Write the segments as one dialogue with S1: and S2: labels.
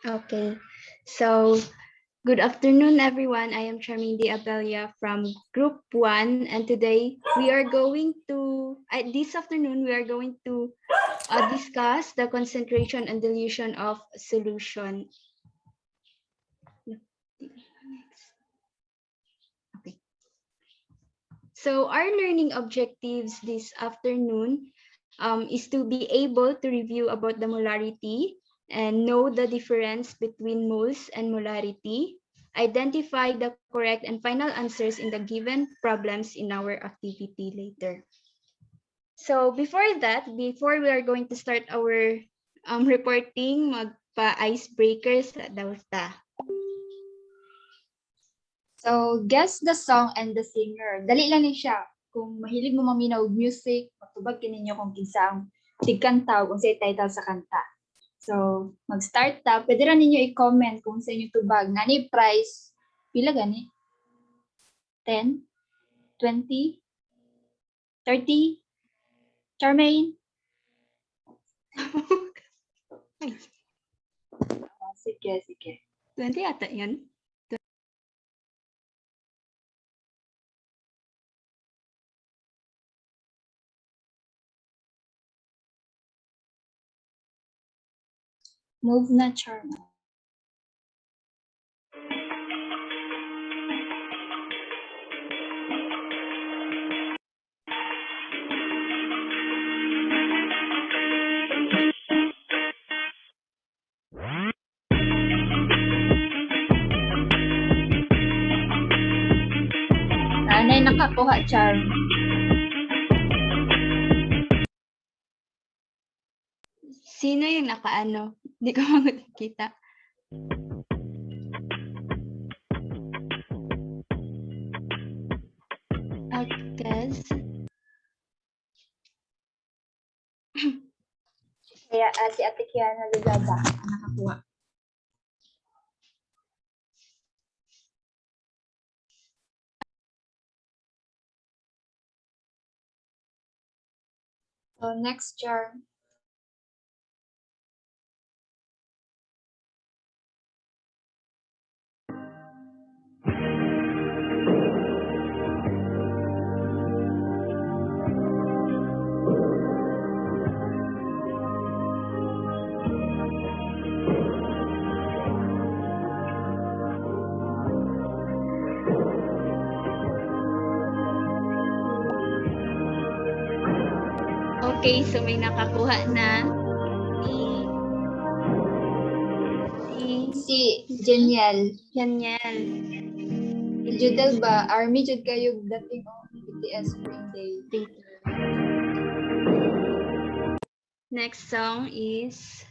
S1: Okay, so good afternoon, everyone. I am Charmaine Abelia from Group 1, and today we are going to, this afternoon, we are going to discuss the concentration and dilution of solution. Okay. So our learning objectives this afternoon is to be able to review about the molarity and know the difference between moles and molarity, identify the correct and final answers in the given problems in our activity later. So before we are going to start our reporting, magpa-icebreakers daw ta.
S2: So, guess the song and the singer. Dali lang ni siya. Kung mahilig mo maminaw music, matubag kininyo kung kinsang tigkantaw kung sa title sa kanta. So, mag-start ta. Pwede rin ninyo i-comment kung sa inyo tubag. Nani price? Pila gani? 10? 20? 30? Charmaine? Sige.
S1: 20 ata yan.
S2: Move na, Charmaine. Nanay nakakuha, Char.
S1: Sino yung nakaano? Hindi ko makikita. Guys.
S2: Kaya si Ate Kiana Lugada nakakuha. So, next, Char.
S1: Okay, so may nakakuha na
S2: Si Jeniel.
S1: Janiel.
S2: Judel ba? Army jud kayo dating o BTS Spring Day.
S1: Next song is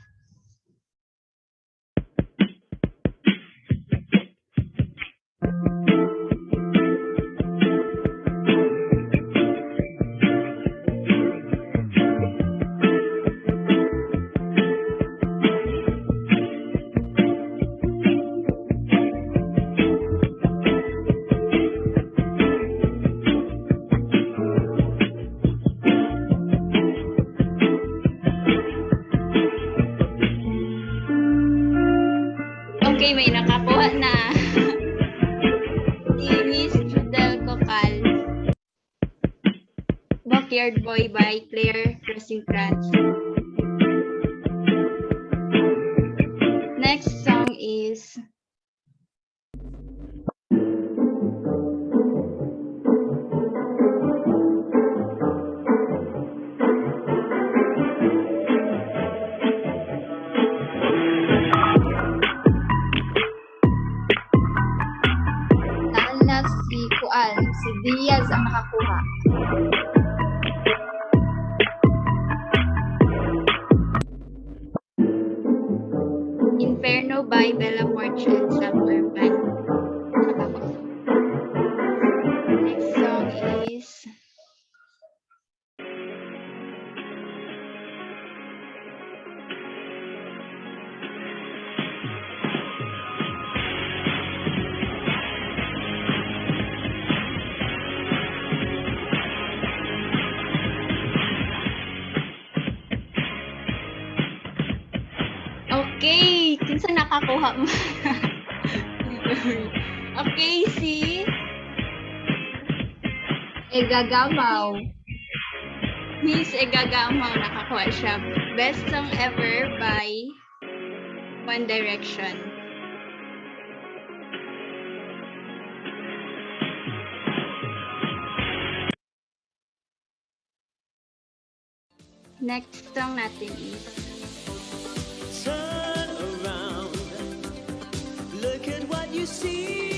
S1: okay, may nakakuha na. Si Miss Judel Cocal. Backyard Boy by Claire Rosencrantz. Next song is
S2: Naan si Kuan, si Diaz ang nakakuha.
S1: Inferno by Bella Porch and Suburban. Next song is Okay, Unsa nakakuha mo? Okay, si
S2: Egagamaw.
S1: Miss Egagamaw nakakuha siya. Best song ever by One Direction. Next song natin is
S3: Turn around, look at what you see.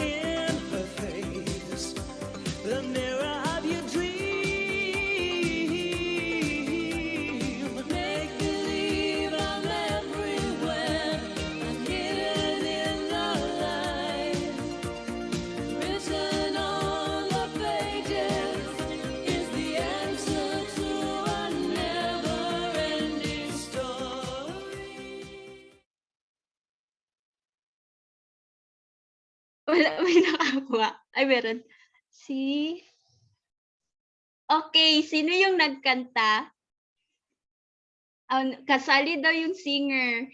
S3: In her face, the mirror of your dream. Make believe I'm everywhere, I'm hidden in the light. Written on the pages is the answer to a never-ending story.
S1: wala may nakakuha. Ay, meron. Si Okay, sino yung nagkanta? Kasali daw yung singer.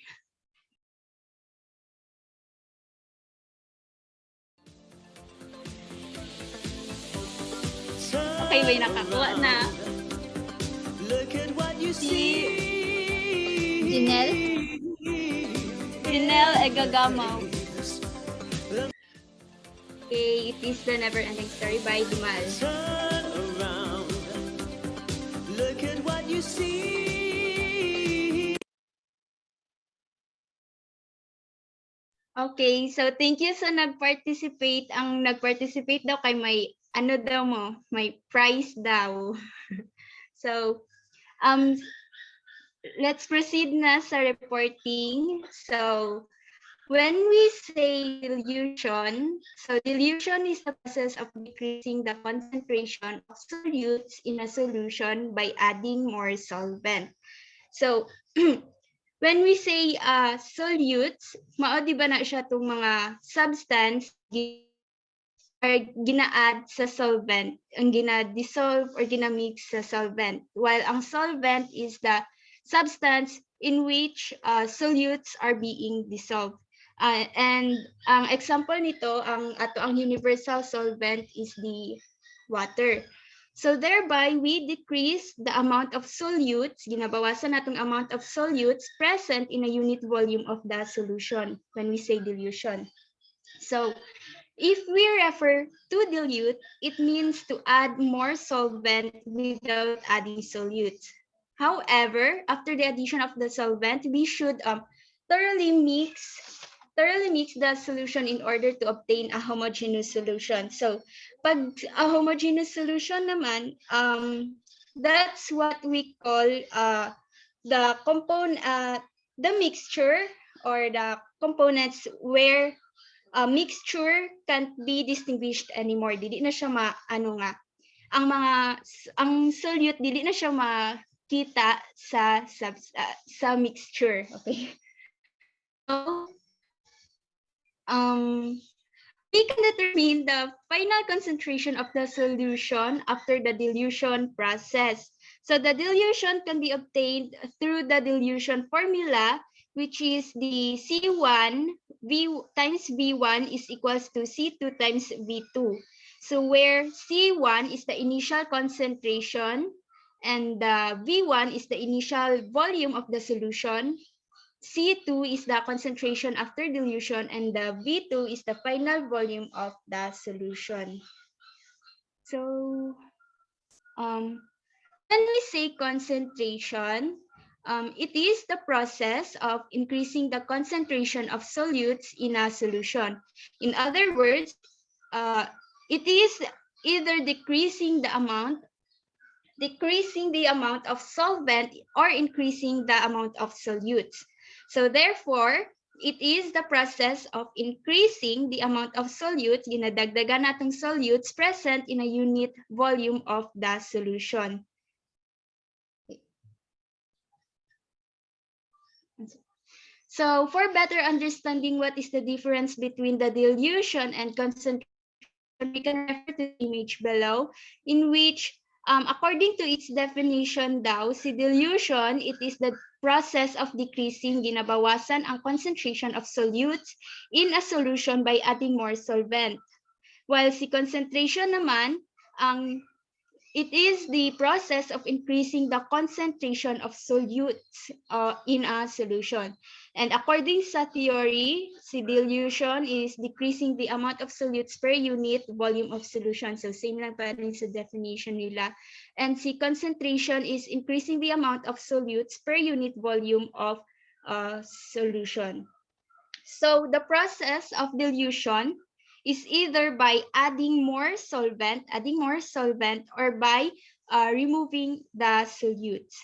S1: Okay, may nakakuha na.
S3: Look at what you see.
S2: Janelle?
S1: Janelle Egagamaw. Okay, it is the never-ending story by Dimal.
S3: Turn around, look at what you see.
S1: Okay, so thank you sa nag-participate. Ang nag-participate daw kay may ano daw mo, may prize daw. So, let's proceed na sa reporting. So, when we say dilution, so dilution is the process of decreasing the concentration of solutes in a solution by adding more solvent. So, when we say solutes, mao di ba na siya itong mga substance or gina-add sa solvent, ang gina-dissolve or gina-mix sa solvent. While ang solvent is the substance in which solutes are being dissolved. And ang example nito, ang universal solvent is the water. So thereby, we decrease the amount of solutes, ginabawasan natong amount of solutes present in a unit volume of the solution when we say dilution. So if we refer to dilute, it means to add more solvent without adding solutes. However, after the addition of the solvent, we should thoroughly mix the solution in order to obtain a homogeneous solution. So, pag a homogeneous solution naman, that's what we call the mixture or the components where mixture can't be distinguished anymore. Dili na siya ang solute dili na siya makita sa mixture. Okay. So, we can determine the final concentration of the solution after the dilution process. So the dilution can be obtained through the dilution formula, which is the C1 V times V1 is equals to C2 times V2. So where C1 is the initial concentration and the V1 is the initial volume of the solution, C2 is the concentration after dilution, and the V2 is the final volume of the solution. So, when we say concentration, it is the process of increasing the concentration of solutes in a solution. In other words, it is either decreasing the amount of solvent or increasing the amount of solutes. So therefore, it is the process of increasing the amount of solutes, ginadagdagan natong solutes present in a unit volume of the solution. So for better understanding what is the difference between the dilution and concentration, we can refer to the image below, in which according to its definition daw, si dilution, it is the process of decreasing, binabawasan ang concentration of solutes in a solution by adding more solvent. While si concentration naman, it is the process of increasing the concentration of solutes in a solution. And according sa theory, si dilution is decreasing the amount of solutes per unit volume of solution. So same lang pa rin sa definition nila. And si concentration is increasing the amount of solutes per unit volume of solution. So the process of dilution is either by adding more solvent, or by removing the solutes.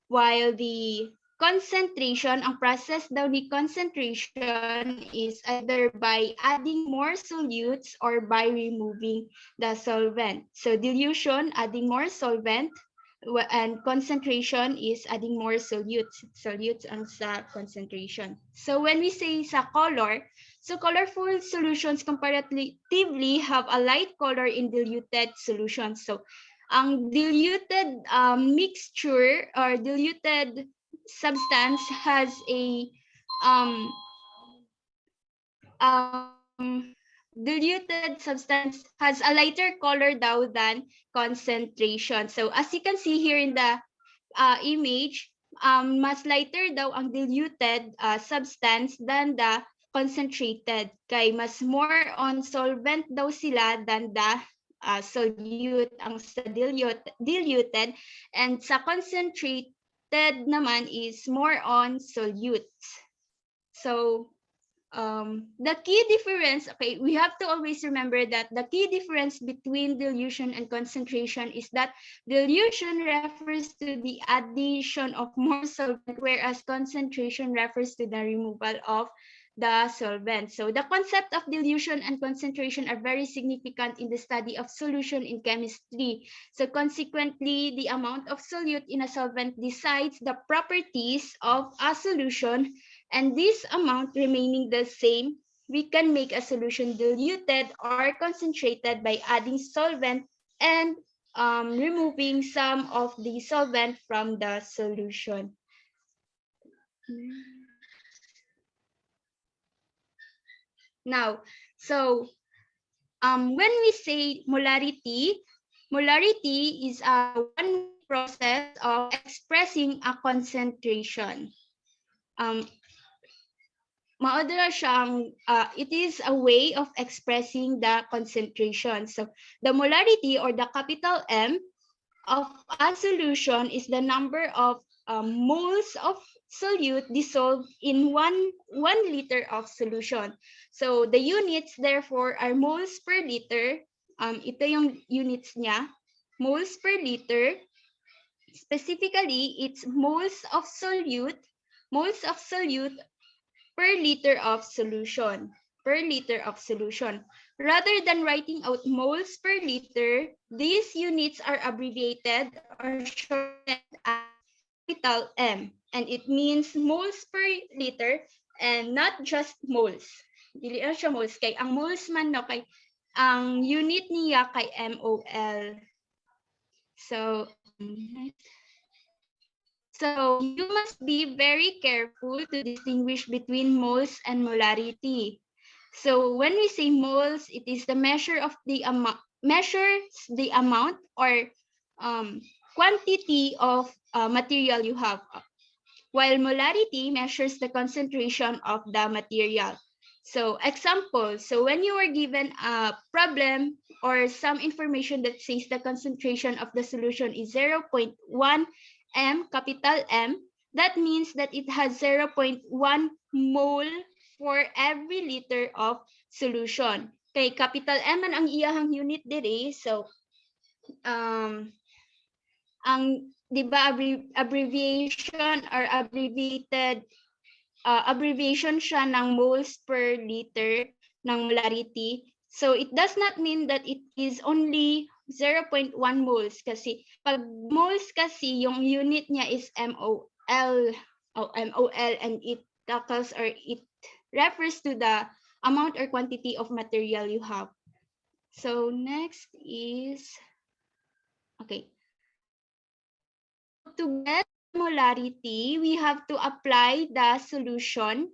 S1: While the concentration, ang process daw ni concentration is either by adding more solutes or by removing the solvent. So dilution, adding more solvent, and concentration is adding more solutes. Solutes ang sa concentration. So when we say sa color, so colorful solutions comparatively have a light color in diluted solutions. So ang diluted mixture or diluted substance has a diluted substance has a lighter color daw than concentration. So as you can see here in the image, mas lighter daw ang diluted substance than the concentrated. Kay mas more on solvent daw sila than the solute ang sa diluted, and sa concentrated naman is more on solutes. So the key difference, okay, we have to always remember that the key difference between dilution and concentration is that dilution refers to the addition of more solvent, whereas concentration refers to the removal of the solvent. So the concept of dilution and concentration are very significant in the study of solution in chemistry. So consequently, the amount of solute in a solvent decides the properties of a solution, and this amount remaining the same, we can make a solution diluted or concentrated by adding solvent and removing some of the solvent from the solution. Now, so when we say molarity, molarity is a one-way process of expressing a concentration. It is a way of expressing the concentration. So the molarity or the capital M of a solution is the number of moles of solute dissolved in one liter of solution. So the units therefore are moles per liter. Ito yung units niya, moles per liter. Specifically, it's moles of solute per liter of solution. Rather than writing out moles per liter, these units are abbreviated or shortened as capital M, and it means moles per liter and not just moles. Dili na siya moles kay ang moles man no kay ang unit niya kay MOL. So you must be very careful to distinguish between moles and molarity. So when we say moles, it is the measures the amount or quantity of material you have, while molarity measures the concentration of the material. So example, so when you are given a problem or some information that says the concentration of the solution is 0.1 M, capital M, that means that it has 0.1 mole for every liter of solution. Kay capital M man ang iyahang unit dire, so ang di ba abbreviation or abbreviation siya ng moles per liter ng molarity. So it does not mean that it is only 0.1 moles kasi pag moles kasi yung unit niya is MOL and it tackles or it refers to the amount or quantity of material you have. So next is okay. To get molarity, we have to apply the solution,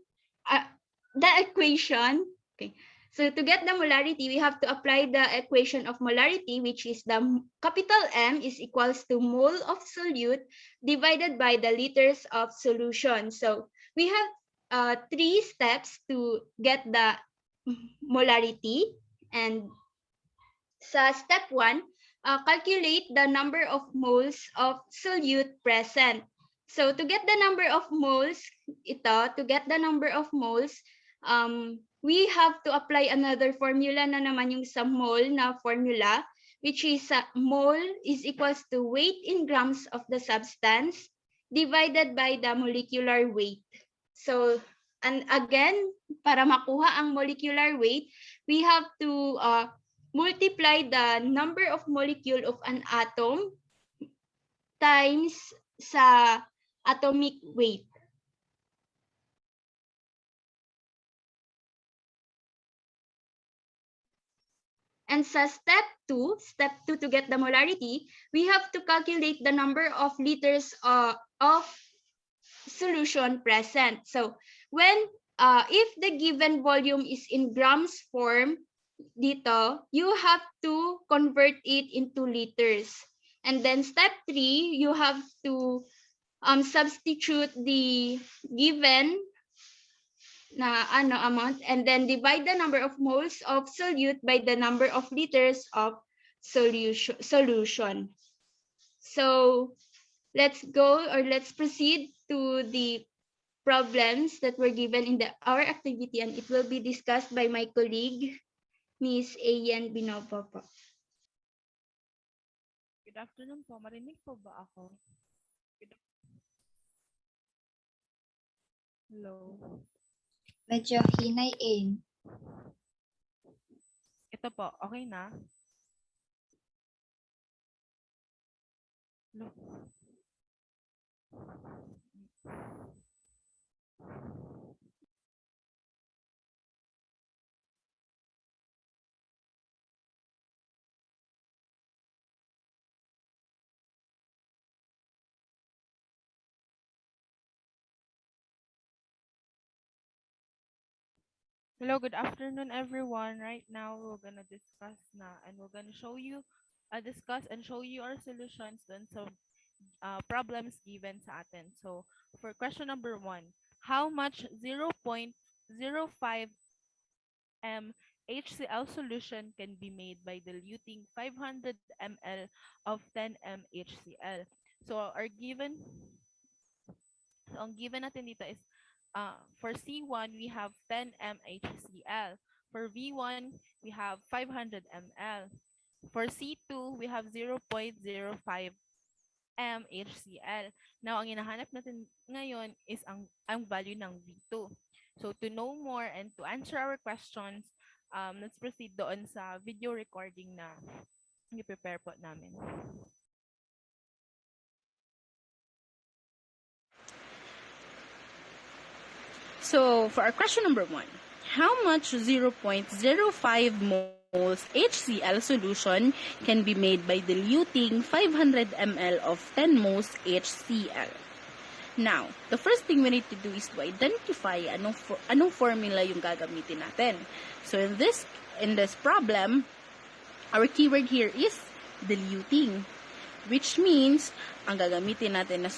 S1: the equation. Okay. So to get the molarity, we have to apply the equation of molarity, which is the capital M is equals to mole of solute divided by the liters of solution. So we have 3 steps to get the molarity. And sa step 1, calculate the number of moles of solute present. So to get the number of moles, to get the number of moles, we have to apply another formula na naman yung sa mole na formula, which is mole is equals to weight in grams of the substance divided by the molecular weight. So, and again, para makuha ang molecular weight, we have to multiply the number of molecule of an atom times sa atomic weight. And sa step 2 to get the molarity, we have to calculate the number of liters of solution present. So when if the given volume is in grams form, dito, you have to convert it into liters. And then step 3, you have to substitute the given na amount and then divide the number of moles of solute by the number of liters of solution. So let's proceed to the problems that were given in our activity, and it will be discussed by my colleague, Miss Ayan Binova po.
S4: Good afternoon po. Marinig po ba ako? Hello.
S2: Medyo hinay
S4: Ito po, okay na? Hello. Hello, good afternoon everyone. Right now we're gonna discuss and we're gonna discuss and show you our solutions dun sa problems given sa atin. So for question number 1, how much 0.05 m HCl solution can be made by diluting 500 ml of 10 m HCl? So ang given natin dito is for C1, we have 10 mHCl. For V1, we have 500 ml. For C2, we have 0.05 mHCl. Now, ang hinahanap natin ngayon is ang value ng V2. So, to know more and to answer our questions, let's proceed doon sa video recording na i-prepare po namin.
S5: So, for our question number 1, how much 0.05 moles HCl solution can be made by diluting 500 ml of 10 moles HCl? Now, the first thing we need to do is to identify anong formula yung gagamitin natin. So, in this problem, our keyword here is diluting, which means ang gagamitin natin na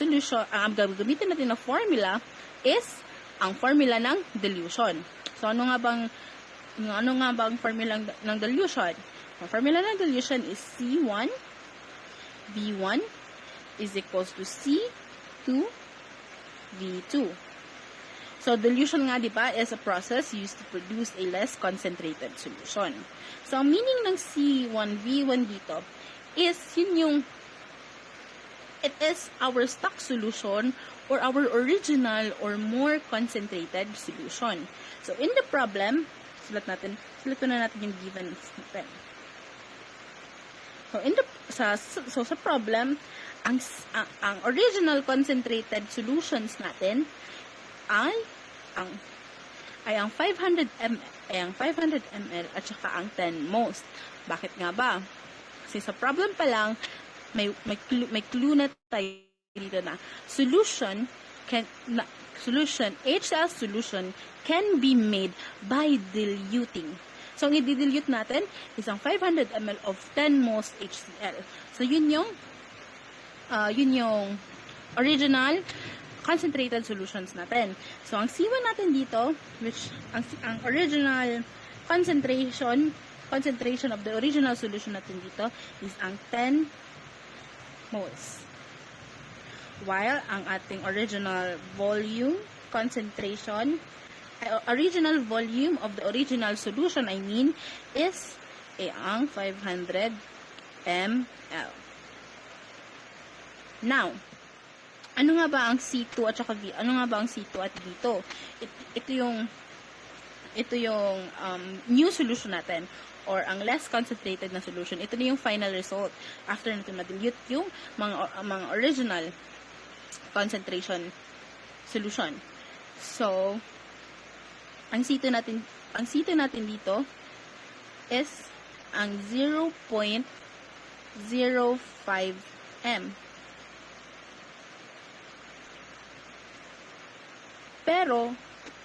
S5: formula is ang formula ng dilution. So ano nga bang formula ng dilution? Ang formula ng dilution is C1 V1 is equals to C2 V2. So dilution nga, di ba, is a process used to produce a less concentrated solution. So ang meaning ng C1 V1 dito is it is our stock solution or our original or more concentrated solution. So, in the problem, sulat na natin yung given natin. So, sa problem, ang original concentrated solutions natin ay ang 500 ml at saka ang 10 moles. Bakit nga ba? Kasi sa problem pa lang, may clue na tayo dito na HCl solution can be made by diluting. So, ang i-dilute natin is ang 500 ml of 10 moles HCl. So, yun yung original concentrated solutions natin. So, ang C1 natin dito, which ang original concentration of the original solution natin dito is ang 10 moles. While ang ating original volume concentration, original volume of the original solution, is ang 500 ml. Now, ano nga ba ang C2 at saka V? Ano nga ba ang C2 at V2? Ito yung new solution natin or ang less concentrated na solution. Ito na yung final result after natin ma-dilute yung mga original concentration solution. So, ang C2 natin dito is ang 0.05 m. Pero,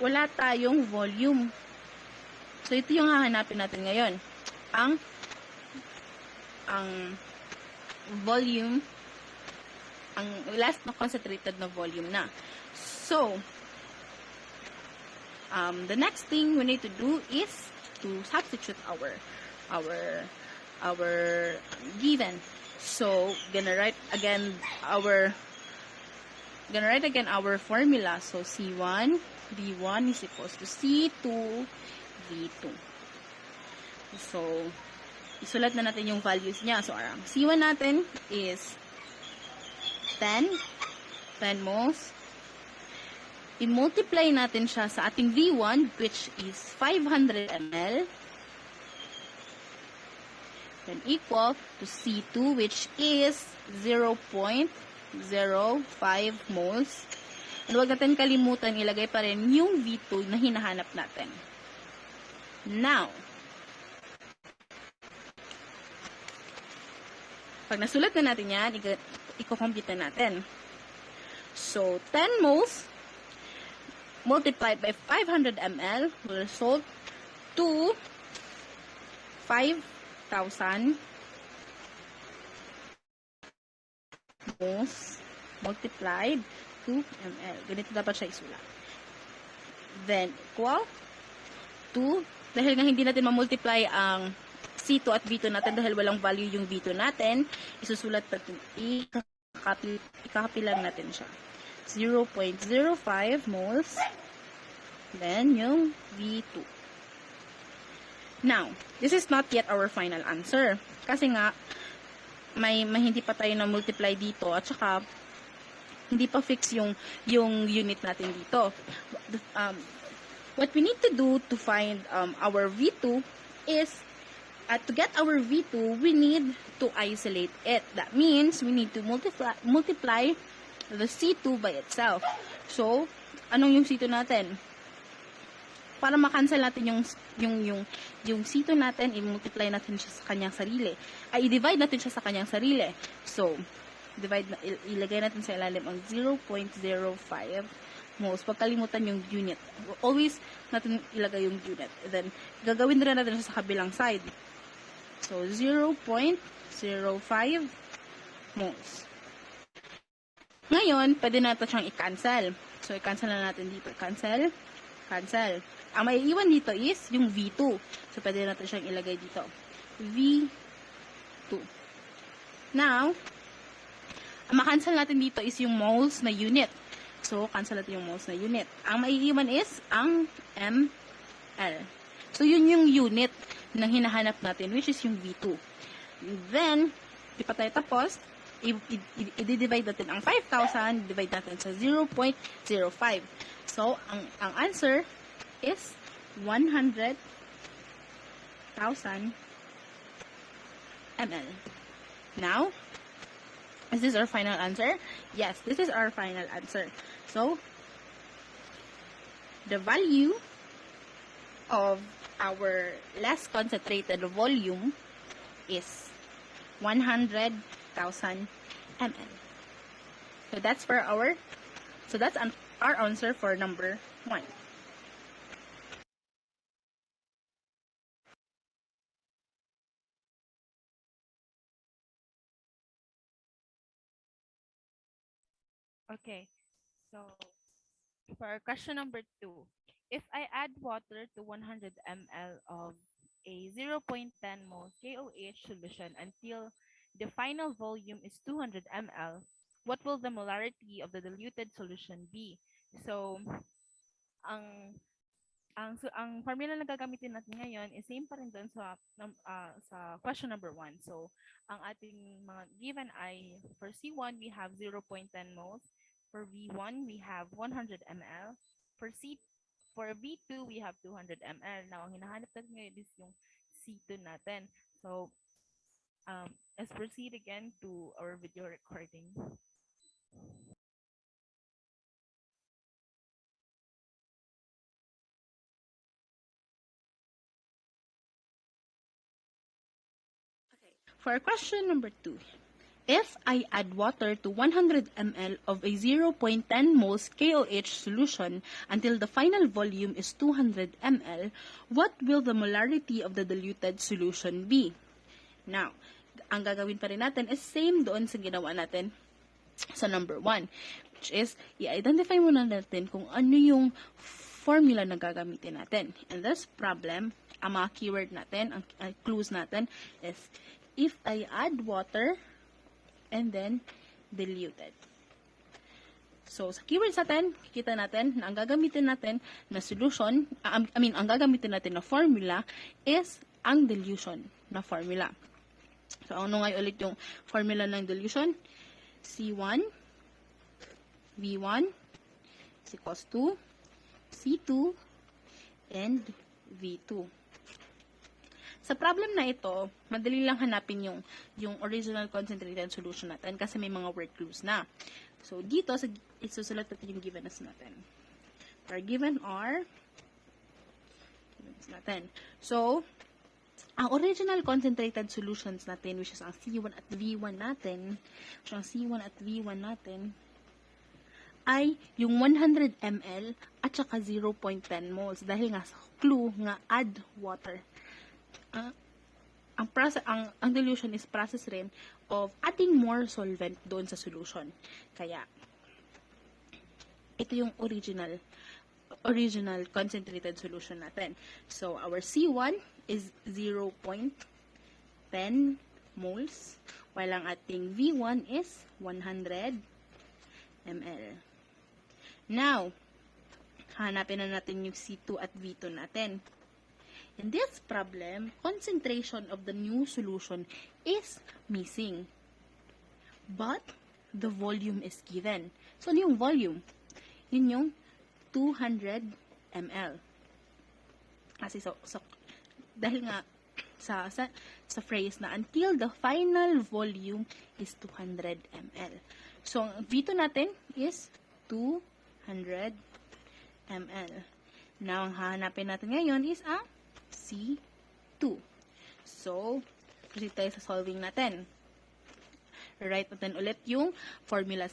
S5: wala tayong volume. So, ito yung hahanapin natin ngayon. Ang volume, ang last na concentrated na volume na. So, the next thing we need to do is to substitute our given. So, gonna write again our formula. So, C1 V1 is equals to C2 V2. So, isulat na natin yung values niya. So, ang C1 natin is 10 moles. I-multiply natin siya sa ating V1, which is 500 ml. Then equal to C2, which is 0.05 moles. And huwag natin kalimutan, ilagay pa rin yung V2 na hinahanap natin. Now, pag nasulat na natin yan, i-compute na natin. So, 10 moles multiplied by 500 ml will result to 5,000 moles multiplied to ml. Ganito dapat siya isulat. Then, equal to, dahil nga hindi natin ma-multiply ang C2 at V2 natin dahil walang value yung V2 natin, isusulat natin, i-copy lang natin siya. 0.05 moles, then yung V2. Now, this is not yet our final answer. Kasi nga, may hindi pa tayo na multiply dito at saka hindi pa fix yung unit natin dito. What we need to do to find our V2 is to get our V2, we need to isolate it. That means we need to multiply the C2 by itself. So, anong yung C2 natin? Para ma-cancel natin yung C2 natin, i-multiply natin siya sa kanyang sarili. I-divide natin siya sa kanyang sarili. So, ilagay natin sa ilalim ang 0.05 moles. Huwag kalimutan yung unit. Always natin ilagay yung unit. And then, gagawin rin natin siya sa kabilang side. So, 0.05 moles. Ngayon, pwede natin siyang i-cancel. So, i-cancel na natin dito. Cancel. Ang maiiwan dito is yung V2. So, pwede natin siyang ilagay dito. V2. Now, ang makancel natin dito is yung moles na unit. So, cancel natin yung moles na unit. Ang maiiwan is ang ml. So, yun yung unit na hinahanap natin, which is yung V2. Then, di pa tayo tapos, i-divide natin ang 5,000, divide natin sa 0.05. So, ang answer is 100,000 ml. Now, is this our final answer? Yes, this is our final answer. So, the value of our less concentrated volume is 100,000 ml. So that's our answer for number 1.
S4: Okay. So for question number 2, if I add water to 100 ml of a 0.10 mole KOH solution until the final volume is 200 ml, what will the molarity of the diluted solution be? So, ang ang formula na gagamitin natin ngayon is same pa rin doon sa question number 1. So, ang ating mga given ay for C1 we have 0.10 moles, for V1 we have 100 ml, for V2 we have 200 ml. Now, ang hinahanap natin ngayon is yung C2 natin. So, let's proceed again to our video recording.
S5: For question number 2, if I add water to 100 ml of a 0.10 moles KOH solution until the final volume is 200 ml, what will the molarity of the diluted solution be? Now, ang gagawin pa rin natin is same doon sa ginawa natin sa number 1, which is i-identify muna natin kung ano yung formula na gagamitin natin. In this problem, ang mga keyword natin, ang clues natin is if I add water and then diluted. So, sa keywords natin, kikita natin na ang gagamitin natin na solution, ang gagamitin natin na formula is ang dilution na formula. So, ano nga ulit yung formula ng dilution? C1, V1 is equals to C2 and V2. Sa problem na ito, madali lang hanapin yung original concentrated solution natin kasi may mga word clues na. So, dito, isusulat natin yung given us natin. Our given are, natin. So, ang original concentrated solutions natin, which is ang C1 at V1 natin, ay yung 100 ml at saka 0.10 moles. Dahil nga sa clue nga add water. Ang dilution is process rin of adding more solvent doon sa solution. Kaya, ito yung original concentrated solution natin. So, our C1 is 0.10 moles, while ang ating V1 is 100 ml. Now, hanapin na natin yung C2 at V2 natin. In this problem, concentration of the new solution is missing. But, the volume is given. So, ano yung volume? Yun yung 200 ml. Kasi dahil nga sa phrase na until the final volume is 200 ml. So, ang V2 natin is 200 ml. Now, ang hahanapin natin ngayon is ang C2. So, proceed tayo sa solving natin. Write natin ulit yung formula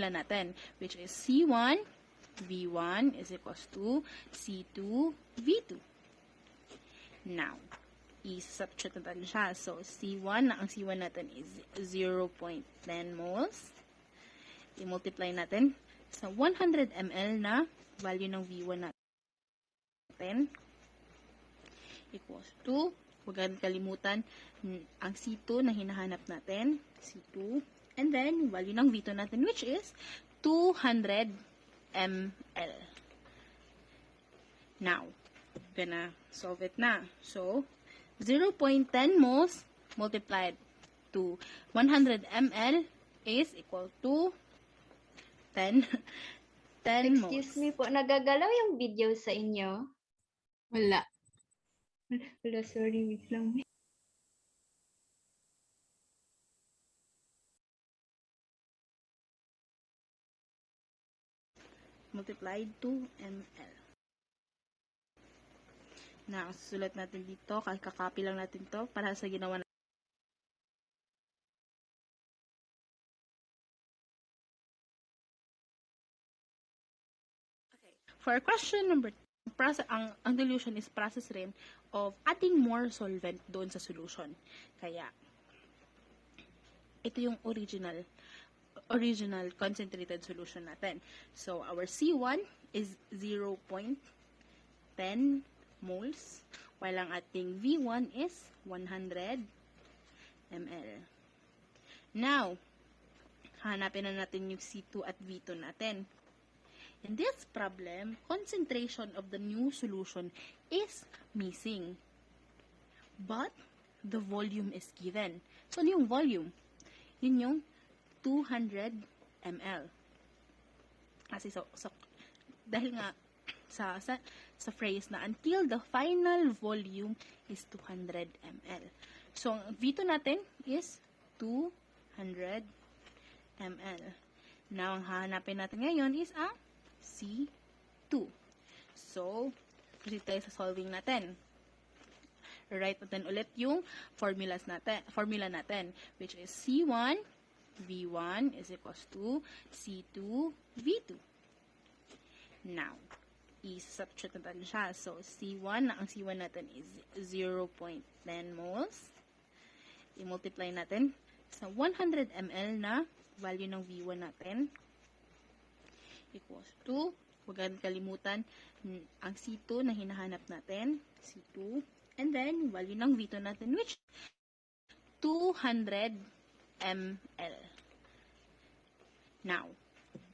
S5: natin, which is C1 V1 is equals to C2 V2. Now, i-substitute natin siya. So, ang C1 natin is 0.10 moles. I-multiply natin sa 100 ml na value ng V1 natin equals to, huwag natin kalimutan ang C2 na hinahanap natin, C2, and then value ng V2 natin, which is 200 ml. Now, gonna solve it na. So, 0.10 moles multiplied to 100 ml is equal to 10 moles.
S1: Excuse me po, nagagalaw yung video sa inyo?
S6: Wala.
S1: Wala, sorry, wait lang.
S5: Multiplied to ml. Now, susulat natin dito, kakopy lang natin to para sa ginawa For our question number 2, ang dilution is process rin of adding more solvent doon sa solution. Kaya, ito yung original concentrated solution natin. So, our C1 is 0.10 moles, while ang ating V1 is 100 ml. Now, hanapin na natin yung C2 at V2 natin. In this problem, concentration of the new solution is missing. But, the volume is given. So, ano yung volume? Yun yung 200 ml. Kasi dahil nga sa phrase na until the final volume is 200 ml. So, ang V2 natin is 200 ml. Now, ang hahanapin natin ngayon is ang C2. So, proceed tayo sa solving natin. Write natin ulit yung formula natin, which is C1 V1 is equals to C2 V2. Now, i-substitute natin siya. So, ang C1 natin is 0.10 moles. I-multiply natin sa 100 ml na value ng V1 natin equals to, huwag natin kalimutan, ang C2 na hinahanap natin, C2, and then, value ng V2 natin, which 200 ml. Now,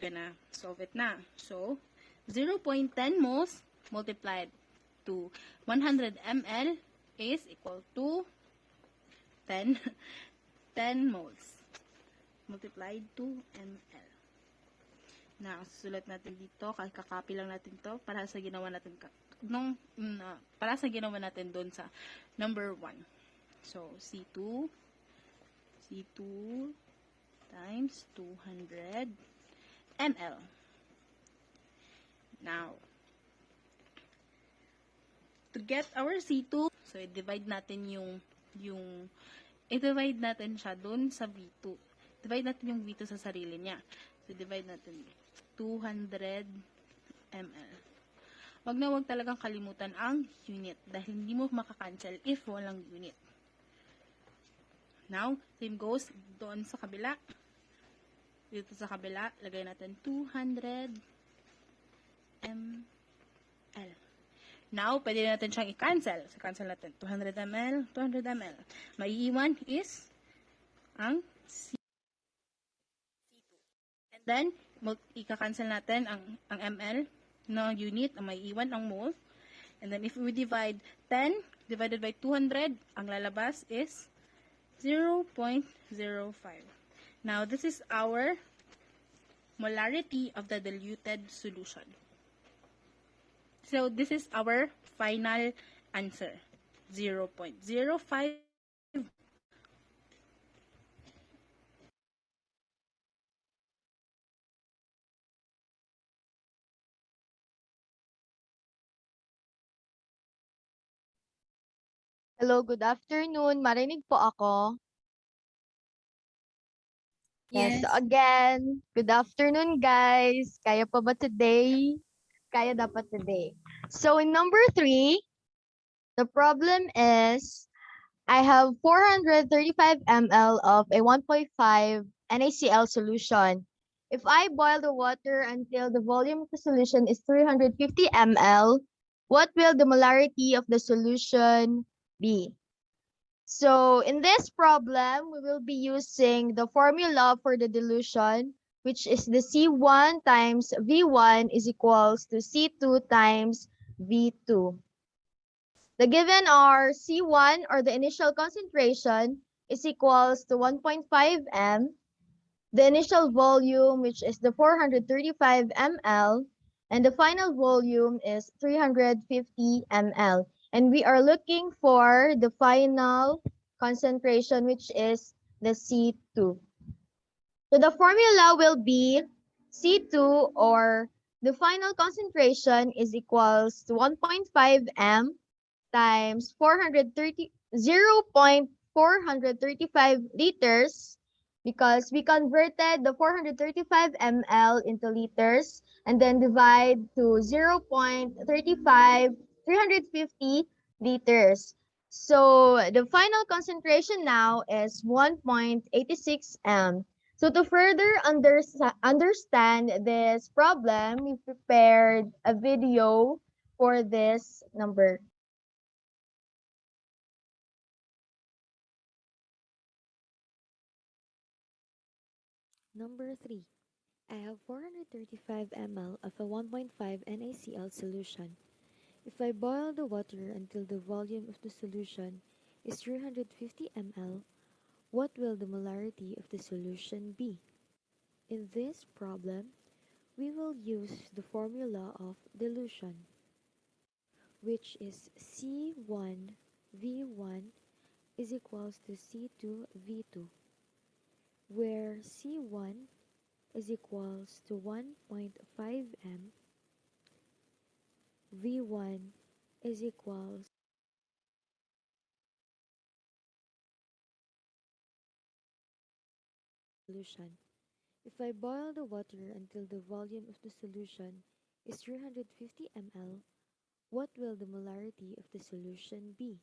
S5: gonna solve it na. So, 0.10 moles multiplied to 100 ml is equal to 10 moles multiplied to ml. Now, susulat natin dito, kakopy lang natin to para sa ginawa natin doon sa number 1. So, C2 times 200 ml. Now, to get our C2, so i-divide natin i-divide natin siya doon sa V2. Divide natin yung V2 sa sarili niya. So, divide natin 200 ml. Wag talagang kalimutan ang unit dahil hindi mo makakancel if walang unit. Now, same goes doon sa kabila. Dito sa kabila, lagay natin 200 ml. Now, pwede natin siyang i-cancel. So, cancel natin 200 ml, 200 ml. Maiiwan is ang C2. And then, i-cancel natin ang ml na unit, ang maiiwan ang mole. And then, if we divide 10 divided by 200, ang lalabas is 0.05. Now, this is our molarity of the diluted solution. So, this is our final answer. 0.05.
S6: Hello, good afternoon. Marinig po ako. Yes, again. Good afternoon, guys. Kaya pa ba today? Kaya dapat today. So in number 3, the problem is I have 435 ml of a 1.5 NaCl solution. If I boil the water until the volume of the solution is 350 ml, what will the molarity of the solution be? So in this problem, we will be using the formula for the dilution, which is the C1 times V1 is equals to C2 times V2. The given are C1, or the initial concentration, is equals to 1.5 m, the initial volume, which is the 435 ml, and the final volume is 350 ml. And we are looking for the final concentration, which is the C2. So the formula will be C2, or the final concentration, is equals to 1.5 m times 0.435 liters because we converted the 435 ml into liters and then divide to 0.35, 350 liters. So the final concentration now is 1.86 m. So to further understand this problem, we prepared a video for this number.
S7: Number 3. I have 435 ml of a 1.5 NaCl solution. If I boil the water until the volume of the solution is 350 ml, what will the molarity of the solution be? In this problem, we will use the formula of dilution, which is C1V1 is equals to C2V2, where C1 is equals to 1.5 m, V1 is equals solution. If I boil the water until the volume of the solution is 350 ml, what will the molarity of the solution be?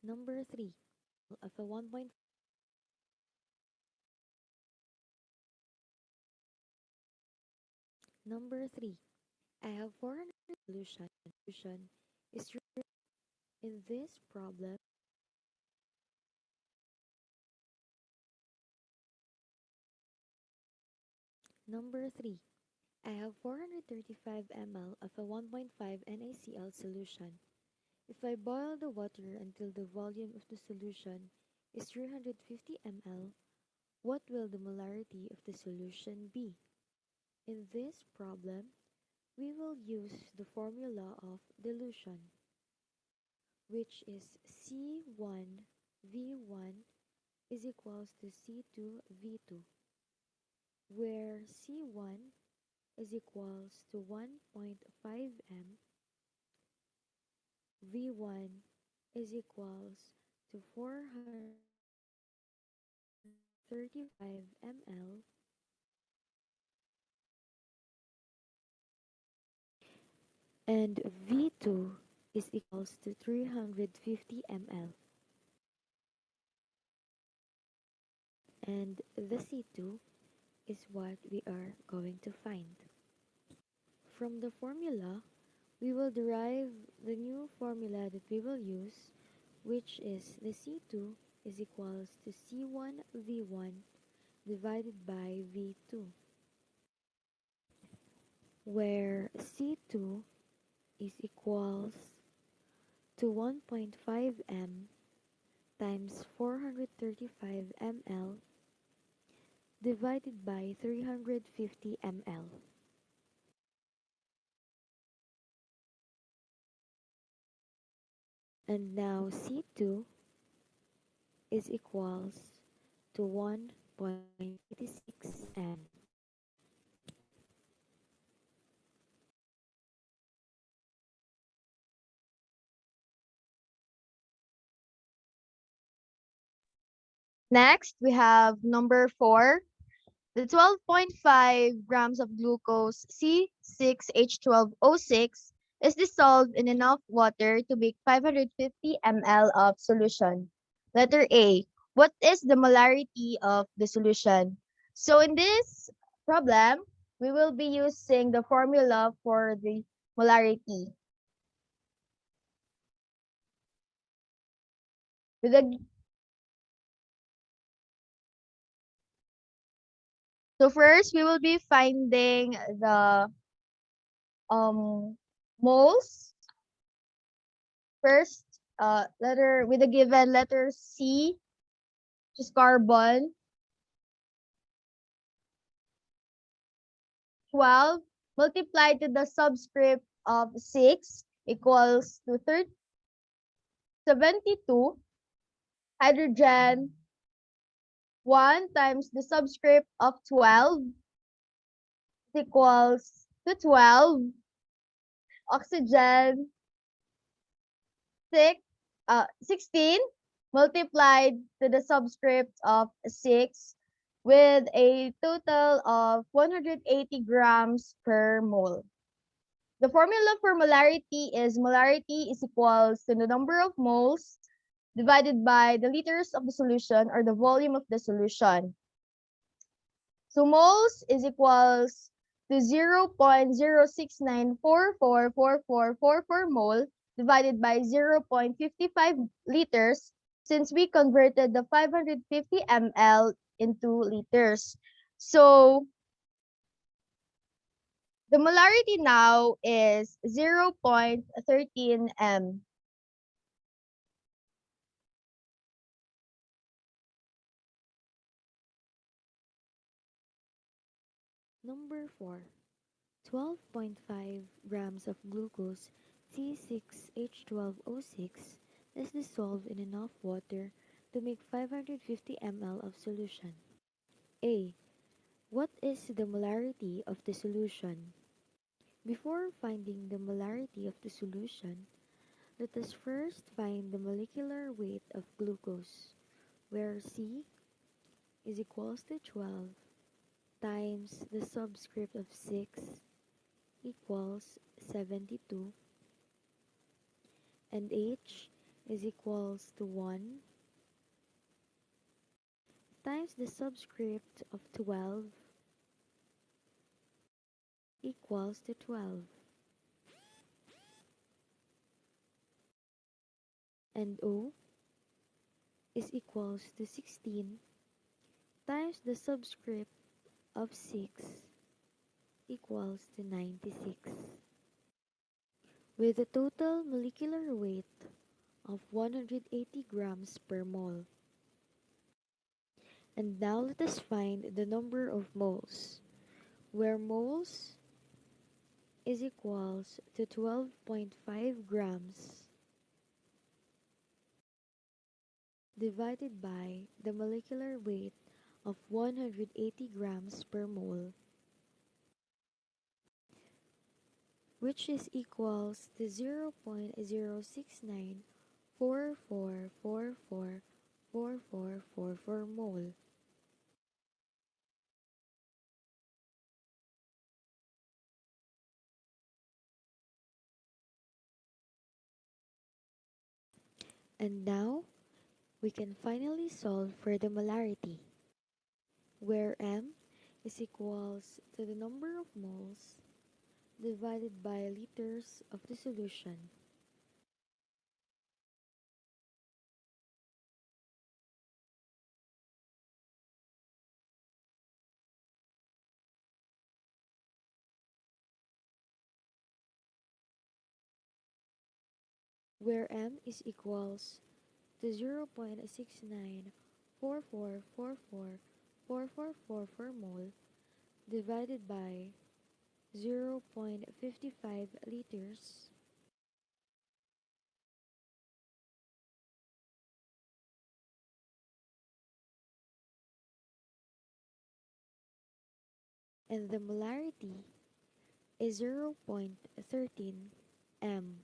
S7: Number 3. Of a 1. Number 3. I have 400 solution. Solution is in this problem. Number 3. I have 435 ml of a 1.5 NaCl solution. If I boil the water until the volume of the solution is 350 ml, what will the molarity of the solution be? In this problem, we will use the formula of dilution, which is C1V1 is equals to C2V2, where C1 is equals to 1.5 m, V1 is equals to 435 ml, and V2 is equals to 350 ml, and the C2 is what we are going to find. From the formula, we will derive the new formula that we will use, which is the C2 is equals to C1V1 divided by V2, where C2 is equals to 1.5 m times 435 ml divided by 350 ml. And now C2 is equals to 1.86 m.
S6: Next, we have number 4. The 12.5 grams of glucose C6H12O6 is dissolved in enough water to make 550 ml of solution. Letter A. What is the molarity of the solution? So in this problem, we will be using the formula for the molarity. With the So first, we will be finding the moles. First, letter with the given letter C, which is carbon. 12 multiplied to the subscript of 6 equals to 72. Hydrogen 1 times the subscript of 12 equals to 12. Oxygen 16 multiplied to the subscript of 6 with a total of 180 grams per mole. The formula for molarity is molarity is equals to the number of moles divided by the liters of the solution or the volume of the solution. So moles is equals to 0.069444444 mole divided by 0.55 liters since we converted the 550 ml into liters. So the molarity now is 0.13 m.
S7: Number 4. 12.5 grams of glucose C6H12O6 is dissolved in enough water to make 550 ml of solution. A. What is the molarity of the solution? Before finding the molarity of the solution, let us first find the molecular weight of glucose, where C is equals to 12 times the subscript of 6 equals 72 and H is equals to 1 times the subscript of 12 equals to 12 and O is equals to 16 times the subscript of 6 equals to 96 with a total molecular weight of 180 grams per mole. And now let us find the number of moles, where moles is equals to 12.5 grams divided by the molecular weight of 180 grams per mole, which is equals to 0.06944444444 mole. And now we can finally solve for the molarity, where M is equals to the number of moles divided by liters of the solution, where M is equals to 0.6944444444 mole divided by 0.55 liters, and the molarity is 0.13 m.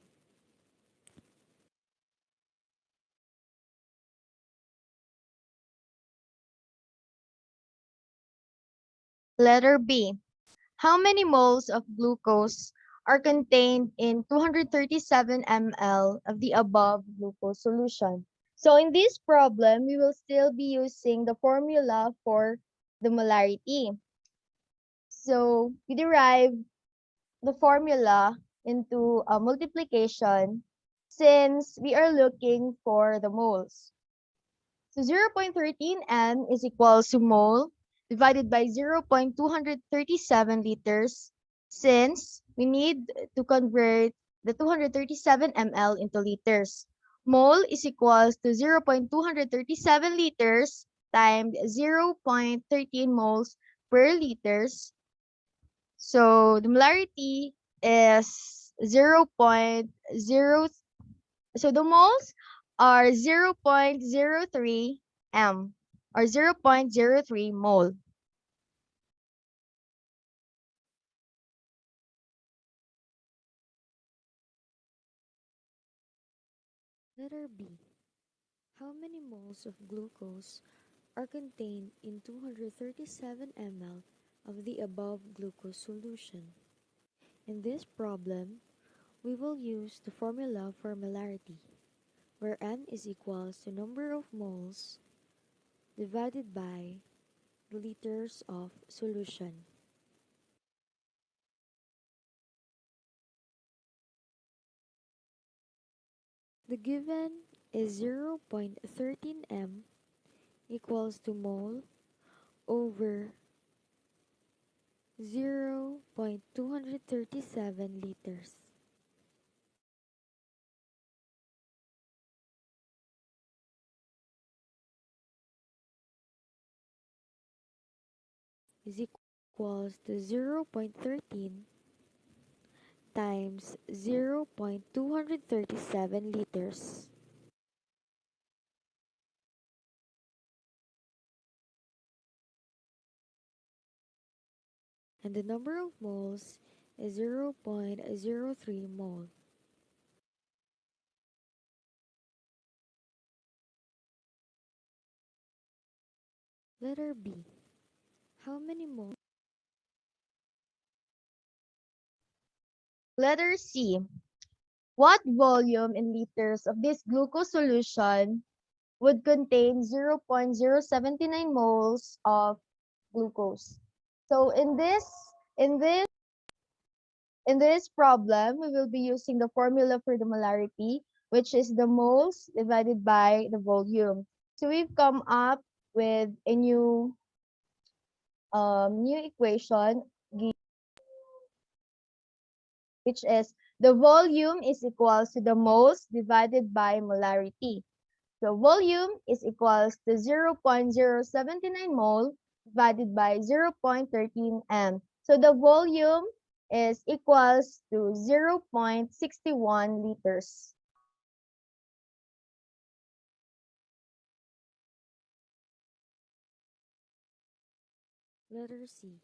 S6: Letter B. How many moles of glucose are contained in 237 ml of the above glucose solution? So in this problem, we will still be using the formula for the molarity. So we derive the formula into a multiplication since we are looking for the moles. So 0.13 m is equals to mole divided by 0.237 liters since we need to convert the 237 ml into liters. Mole is equals to 0.237 liters times 0.13 moles per liters. So the molarity is 0.0. So the moles are 0.03 m or 0.03 mole.
S7: Letter B. How many moles of glucose are contained in 237 ml of the above glucose solution? In this problem, we will use the formula for molarity, where n is equals to number of moles divided by the liters of solution. The given is 0.13 m equals to mole over 0.237 liters is equals to 0.13 times 0.237 liters. And the number of moles is 0.03 mole. Letter B. How many moles?
S6: Letter C. What volume in liters of this glucose solution would contain 0.079 moles of glucose? So in this in this problem, we will be using the formula for the molarity, which is the moles divided by the volume. So we've come up with a new equation, which is the volume is equals to the moles divided by molarity. So volume is equals to 0.079 mole divided by 0.13 m. So the volume is equals to 0.61 liters.
S7: Letter C.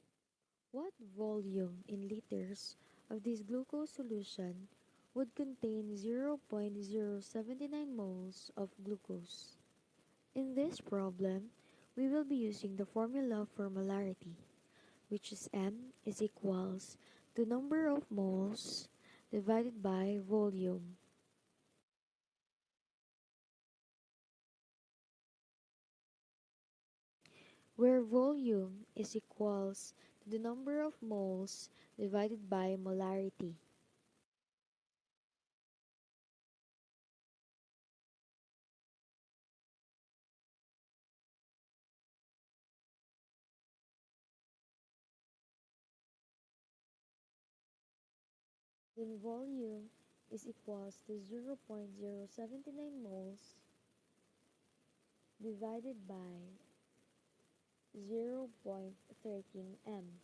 S7: What volume in liters of this glucose solution would contain 0.079 moles of glucose? In this problem, we will be using the formula for molarity, which is M is equals to number of moles divided by volume, where volume is equals to the number of moles divided by molarity. Then volume is equals to 0.079 moles divided by 0.13 m.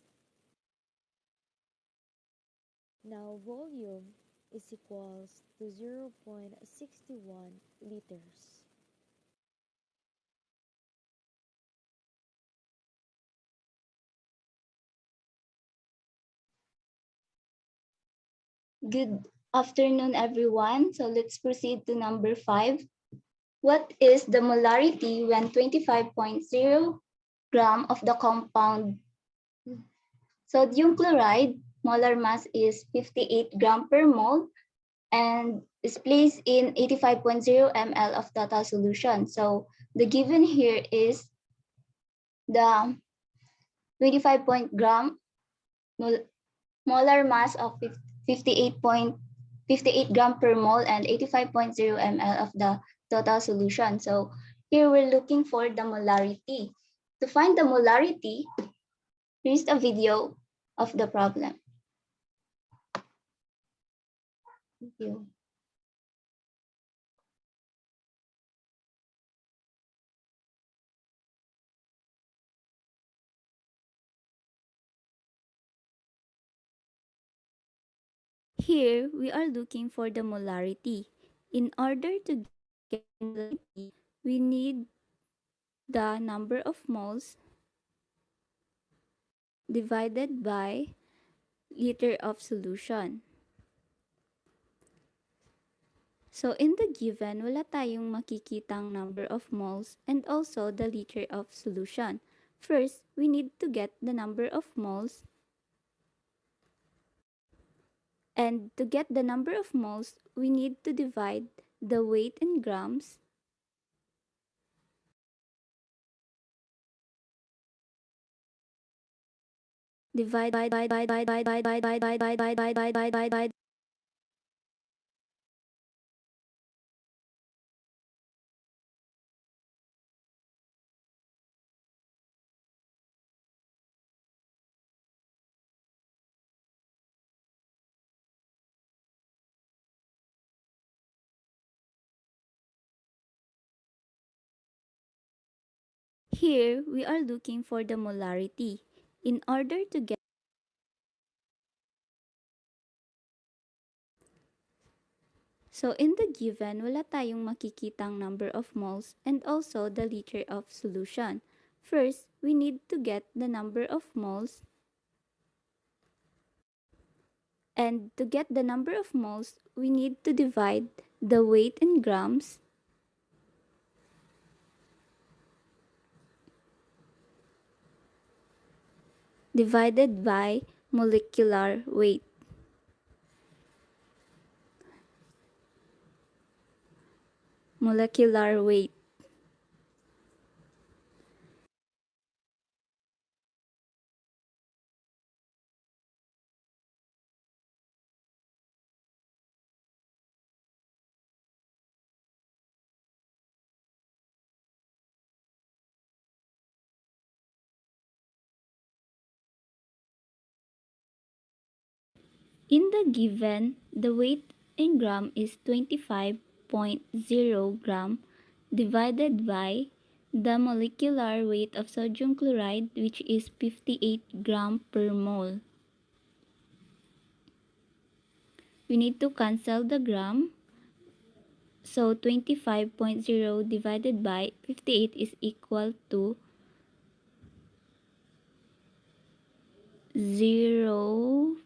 S7: Now volume is equals to 0.61 liters.
S1: Good afternoon, everyone. So let's proceed to number 5. What is the molarity when 25.0 gram of the compound sodium chloride molar mass is 58 gram per mole and is placed in 85.0 ml of total solution? So the given here is the 25 point gram molar mass of 58 gram per mole and 85.0 ml of the total solution. So here we're looking for the molarity. To find the molarity, here's a video of the problem. Thank you.
S8: Here, we are looking for the molarity. In order to get the molarity, we need the number of moles divided by liter of solution. So in the given, wala tayong makikitang number of moles and also the liter of solution. First, we need to get the number of moles. And to get the number of moles, we need to divide the weight in grams divide Here, we are looking for the molarity. In order to get So in the given, wala tayong makikitang number of moles and also the liter of solution. First, we need to get the number of moles. And to get the number of moles, we need to divide the weight in grams divided by molecular weight. Molecular weight. In the given, the weight in gram is 25.0 gram divided by the molecular weight of sodium chloride, which is 58 gram per mole. We need to cancel the gram. So 25.0 divided by 58 is equal to 0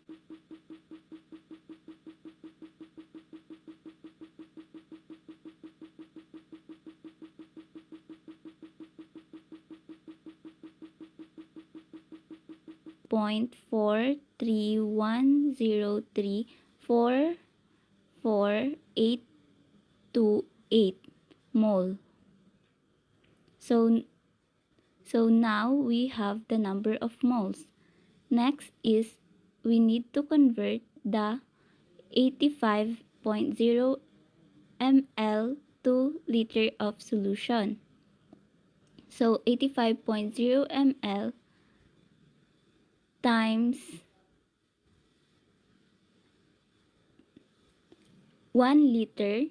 S8: 0.4310344828 mole. So now we have the number of moles. Next is we need to convert the 85.0 ml to liter of solution. So 85.0 ml times 1 liter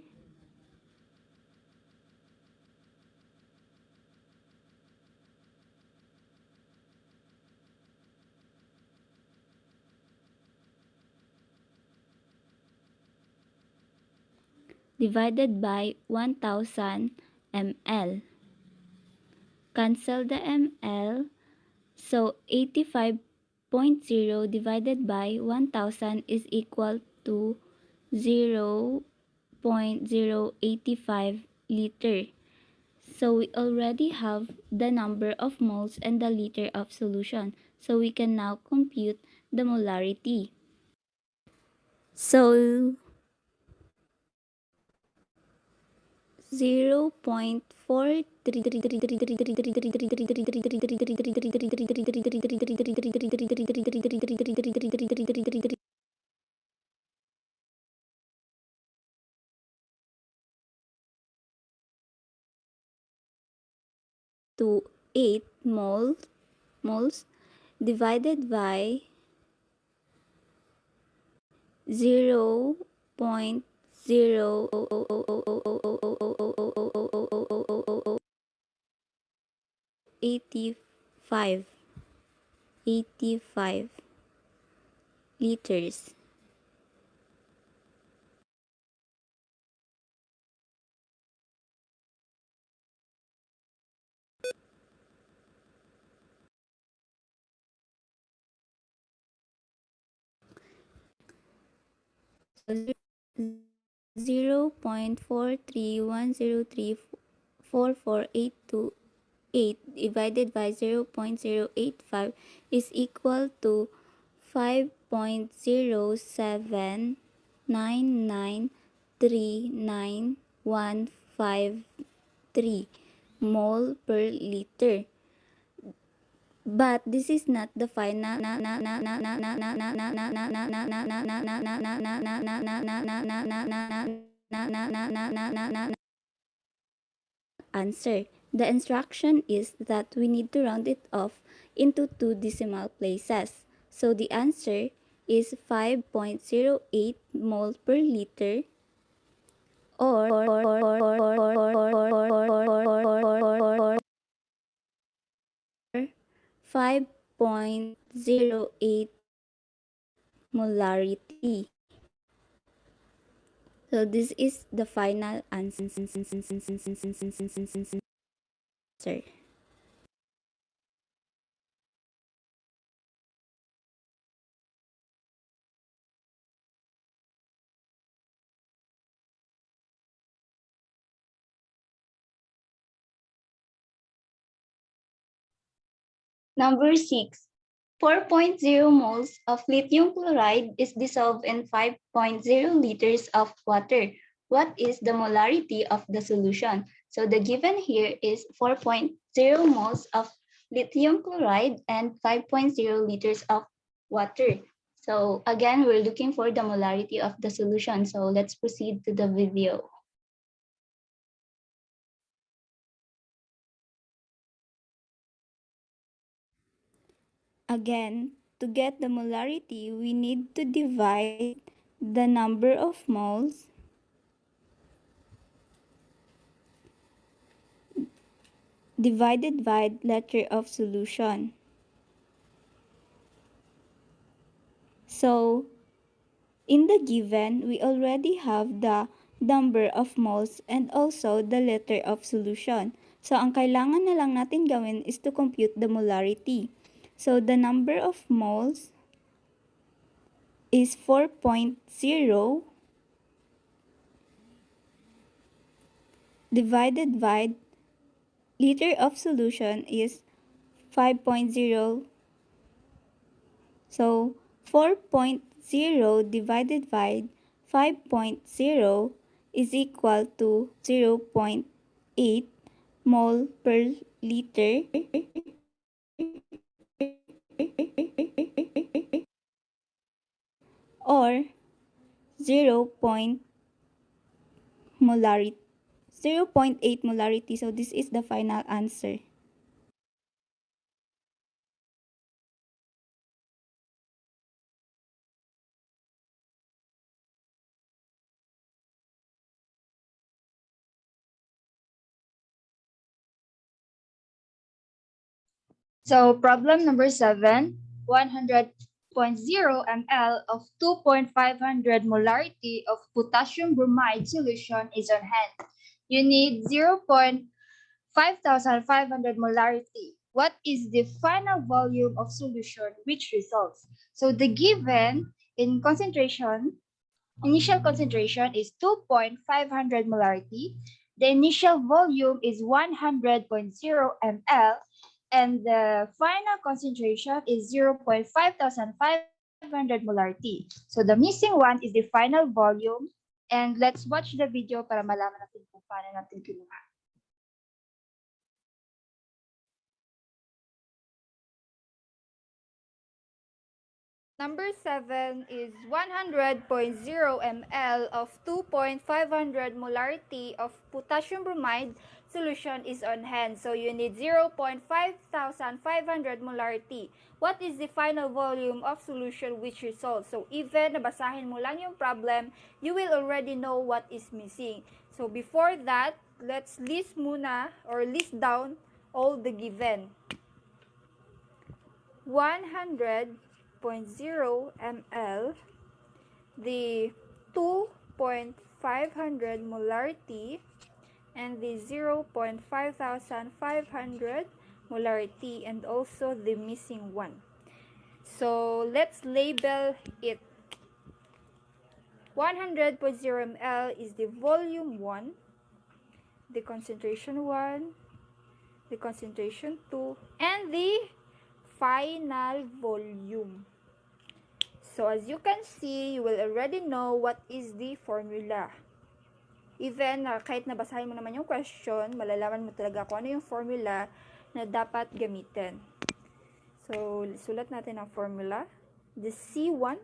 S8: divided by 1000 ml. Cancel the ml. So 85.0 divided by 1000 is equal to 0.085 liter. So we already have the number of moles and the liter of solution. So we can now compute the molarity. So 0.428 moles divided by 0.085 liters. So 0.431034482 divided by 0.085 is equal to 5.079939153 mole per liter. But this is not the final answer. The instruction is that we need to round it off into two decimal places. So the answer is 5.08 mole per liter or 5.08 molarity. So this is the final answer.
S1: Number 6. 4.0 moles of lithium chloride is dissolved in 5.0 liters of water. What is the molarity of the solution? So the given here is 4.0 moles of lithium chloride and 5.0 liters of water. So again, we're looking for the molarity of the solution. So let's proceed to the video.
S8: Again, to get the molarity, we need to divide the number of moles divided by letter of solution. So, in the given, we already have the number of moles and also the letter of solution. So, ang kailangan na lang natin gawin is to compute the molarity. So, the number of moles is 4.0 divided by liter of solution is 5.0. So 4.0 divided by 5.0 is equal to 0.8 mole per liter or 0. Molarity 0.8 molarity. So this is the final answer.
S2: So problem number 7, 100.0 ml of 2.500 molarity of potassium bromide solution is on hand. You need 0.5500 molarity. What is the final volume of solution which results? So the given in concentration, initial concentration is 2.500 molarity. The initial volume is 100.0 ml and the final concentration is 0.5500 molarity. So the missing one is the final volume. And let's watch the video para malaman natin kung paano natin kinuha. Number 7 is 100.0 ml of 2.500 molarity of potassium bromide solution is on hand. So you need 0.5500 molarity. What is the final volume of solution which results? So even nabasahin mo lang yung problem, you will already know what is missing. So before that, let's list muna or list down all the given. 100.0 ml, the 2.500 molarity, and the 0.5500 molarity, and also the missing one. So let's label it. 100.0 ml is the volume 1, the concentration 1, the concentration 2, and the final volume. So as you can see, you will already know what is the formula. Even kahit nabasahin mo naman yung question, malalaman mo talaga kung ano yung formula na dapat gamitin. So, sulat natin ang formula. The C1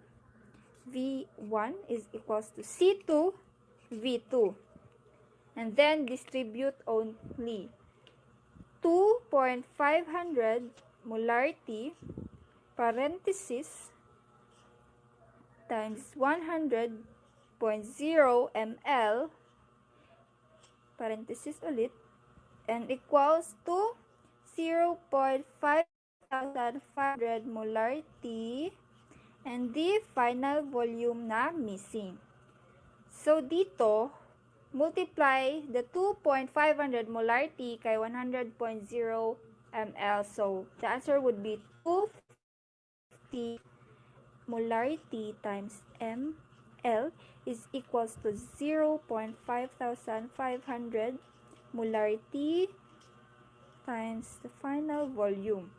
S2: V1 is equals to C2 V2. And then distribute only 2.500 molarity parenthesis times 100.0 ml parenthesis ulit and equals to 0.5500 molarity and the final volume na missing. So dito, multiply the 2.500 molarity kay 100.0 ml. So the answer would be 250 molarity times ml is equals to 0.5500 molarity times the final volume.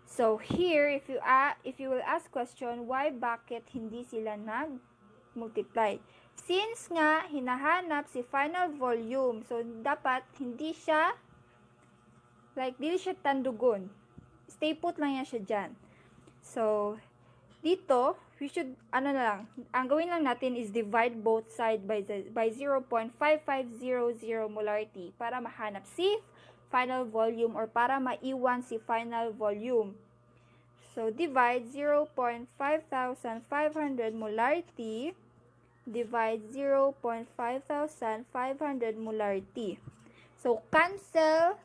S2: So here, if you will ask question, why bakit hindi sila nag-multiply? Since nga hinahanap si final volume, so dapat hindi siya dili siya tandugon. Stay put lang yan siya dyan. So dito, we should ang gawin lang natin is divide both sides by 0.5500 molarity para mahanap si final volume or para maiwan si final volume. So, divide 0.5500 molarity, divide 0.5500 molarity. So, cancel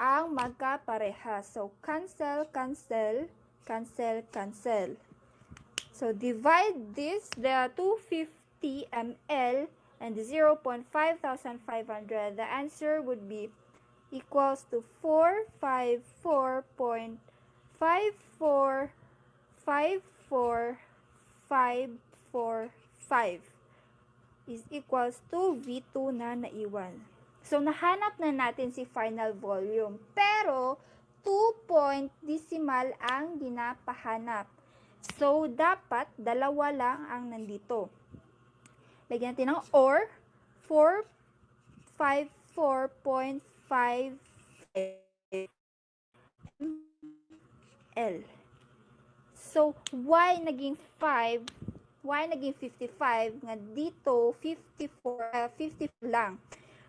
S2: ang magkapareha. So, cancel, cancel, cancel, cancel. So, divide this, the 250 ml and the 0.5500. The answer would be equals to 454.5454545 is equals to V2 na naiwan. So, nahanap na natin si final volume. Pero, 2 point decimal ang ginapahanap. So, dapat dalawa lang ang nandito. Lagyan natin ng OR, 454.5 L. So, why naging 5? Why naging 55? Nga dito, 50 lang.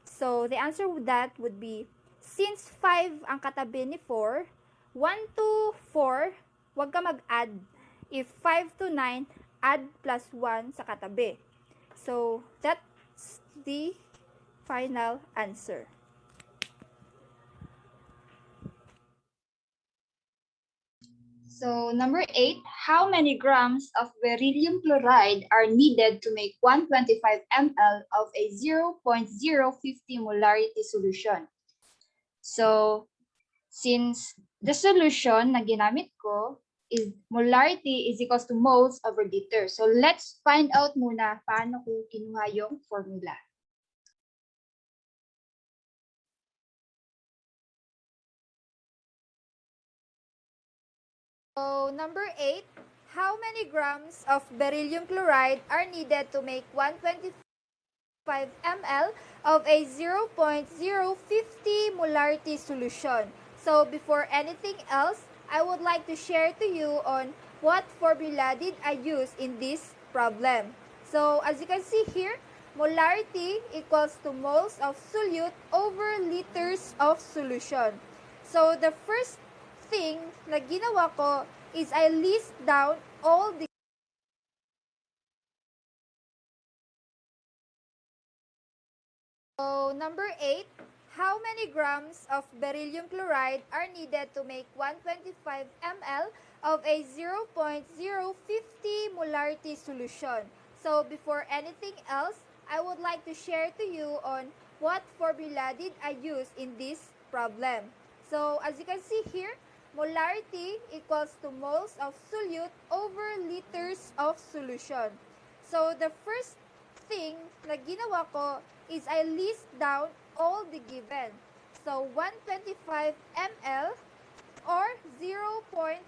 S2: So, the answer to that would be, since 5 ang katabi ni 4, 1 to 4, wag ka mag-add. If 5 to 9, add plus 1 sa katabi. So, that's the final answer. So, number 8, how many grams of beryllium chloride are needed to make 125 ml of a 0.050 molarity solution? So, since the solution na ginamit ko is molarity is equals to moles over liter. So, let's find out muna paano ko kinuha yung formula. So, number 8, how many grams of beryllium chloride are needed to make 125 ml of a 0.050 molarity solution? So, before anything else, I would like to share to you on what formula did I use in this problem. So, as you can see here, molarity equals to moles of solute over liters of solution. So, the first thing na ginawa ko is I list down all the So, number 8, how many grams of beryllium chloride are needed to make 125 ml of a 0.050 molarity solution? So, before anything else, I would like to share to you on what formula did I use in this problem. So, as you can see here, molarity equals to moles of solute over liters of solution. So, the first
S9: thing na ginawa ko is I list down all the given. So, 125 ml or 0.125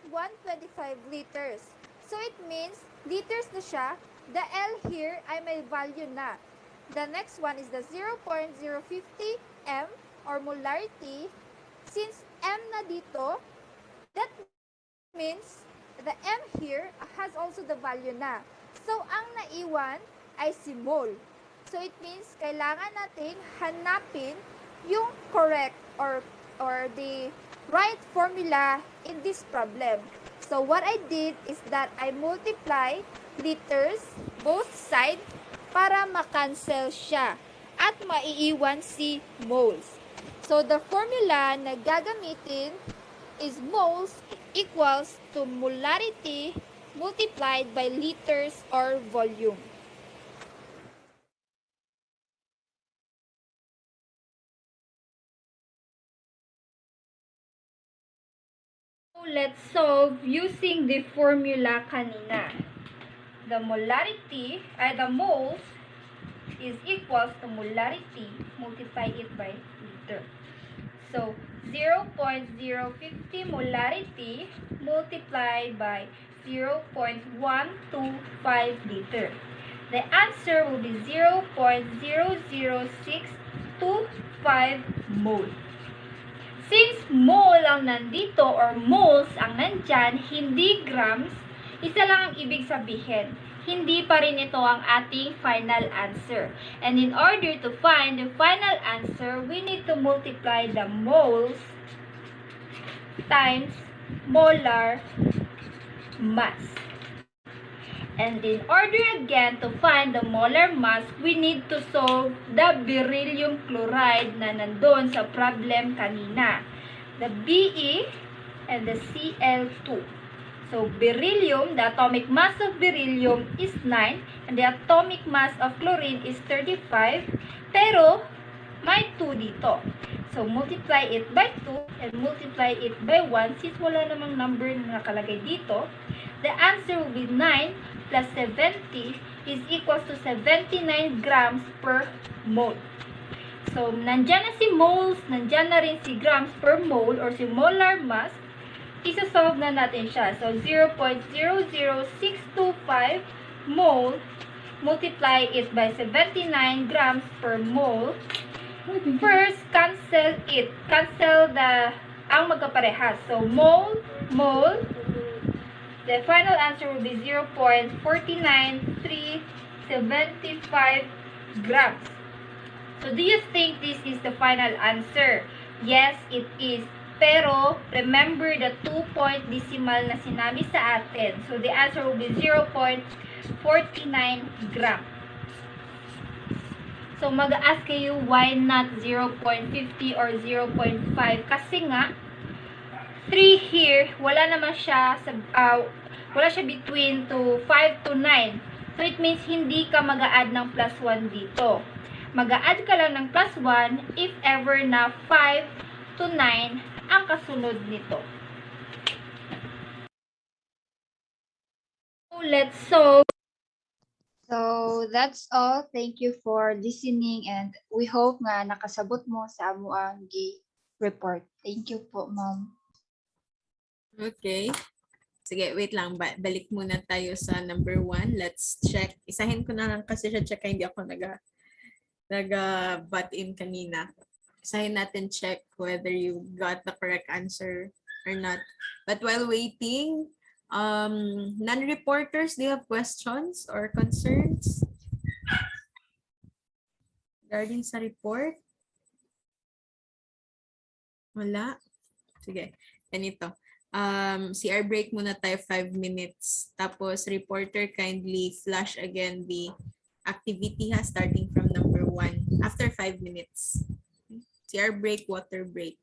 S9: liters. So, it means liters na siya. The L here ay may value na. The next one is the 0.050 m or molarity. Since m na dito, that means the m here has also the value na. So, ang naiwan ay si mole. So, it means kailangan natin hanapin yung correct or the right formula in this problem. So, what I did is that I multiply liters both sides para makancel siya at maiiwan si moles. So, the formula na gagamitin is moles equals to molarity multiplied by liters or volume. So, let's solve using the formula kanina. The molarity, the moles is equals to molarity, multiply it by liter. So, 0.050 molarity multiplied by 0.125 liter. The answer will be 0.00625 mole. Since mole ang nandito or moles ang nandyan, hindi grams, isa lang ang ibig sabihin. Hindi pa rin ito ang ating final answer. And in order to find the final answer, we need to multiply the moles times molar mass. And in order again to find the molar mass, we need to solve the beryllium chloride na nandun sa problem kanina. The Be and the Cl2. So, beryllium, the atomic mass of beryllium is 9 and the atomic mass of chlorine is 35. Pero, may 2 dito. So, multiply it by 2 and multiply it by 1 since wala namang number na nakalagay dito. The answer will be 9 plus 70 is equals to 79 grams per mole. So, nandyan na si moles, nandyan na rin si grams per mole or si molar mass. Isa-solve na natin siya. So, 0.00625 mole, multiply it by 79 grams per mole. First, cancel it. Cancel ang magkaparehas. So, mole, the final answer will be 0.49375 grams. So, do you think this is the final answer? Yes, it is. Pero, remember the 2-point decimal na sinabi sa atin. So, the answer will be 0.49 grams. So, mag-ask kayo, why not 0.50 or 0.5? Kasi nga, 3 here, wala naman siya wala siya between to 5 to 9. So, it means hindi ka mag-a-add ng plus 1 dito. Mag-a-add ka lang ng plus 1 if ever na 5 to 9 ang kasunod nito. So, let's solve.
S2: So, that's all. Thank you for listening and we hope nga nakasabot mo sa amo ang report. Thank you po, ma'am.
S10: Okay. Sige, wait lang. Balik muna tayo sa number 1. Let's check. Isahin ko na lang kasi siya check. Hindi ako nag-butt in kanina. Isahin natin check whether you got the correct answer or not. But while waiting, non-reporters, do you have questions or concerns regarding sa report? Wala? Sige. Ganito. CR break muna tayo 5 minutes. Tapos, reporter, kindly flash again the activity starting from number 1 after 5 minutes. CR break, water break.